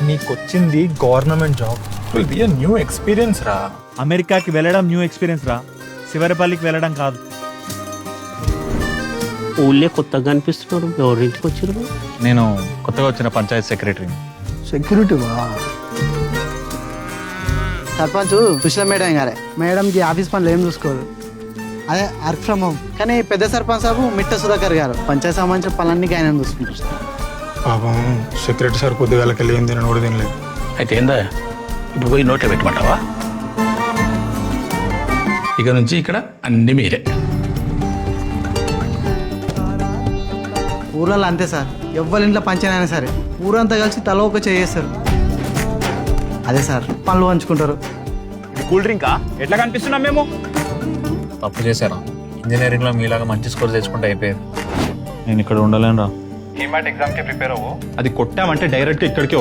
నీకు వచ్చింది government job, will be a new experience రా. అమెరికాకి వెళ్ళడం న్యూ ఎక్స్పీరియన్స్ రా, శివరపల్లికి వెళ్ళడం కాదు. ఊళ్ళే కొత్తగా అనిపిస్తున్నారు, ఎవరింటికి వచ్చారు? నేను కొత్తగా వచ్చిన పంచాయత్ సెక్రటరీ. సెక్యూరిటీవా? సర్పంచ్ సుశీల మేడం గారే. మేడంకి ఆఫీస్ పనులు ఏం చూసుకోరు, అదే వర్క్ ఫ్రమ్ హోమ్. కానీ పెద్ద సర్పంచ్ సాబు మిట్ట సుధాకర్ గారు పంచాయతీ సంబంధించిన పనులన్నీ ఆయన చూసుకుంటారు. పాపం సెక్రటరీ సార్ పొద్దుగాలకెళ్ళి ఏం తినని కూడా తినలేదు. అయితే ఏందా ఇప్పుడు పోయి నోట్లో పెట్టమంటావా? ఇక నుంచి ఇక్కడ అన్ని మీరే. ఊర్లలో అంతే సార్, ఎవ్వరి ఇంట్లో పంచనైనా సరే ఊరంతా కలిసి తల ఒక చేస్తారు. అదే సార్ పనులు పంచుకుంటారు. కూల్ డ్రింకా ఎట్లా కనిపిస్తున్నాం మేము? తప్పు చేశారా? ఇంజనీరింగ్ లో మీలాగా మంచి స్కోర్ తెచ్చుకుంటే అయిపోయేది. నేను ఇక్కడ ఉండలేను రా. ఎగ్జామ్ కి ప్రిపేర్ అవ్వు. అది కొట్టామంటే డైరెక్ట్ ఇక్కడికి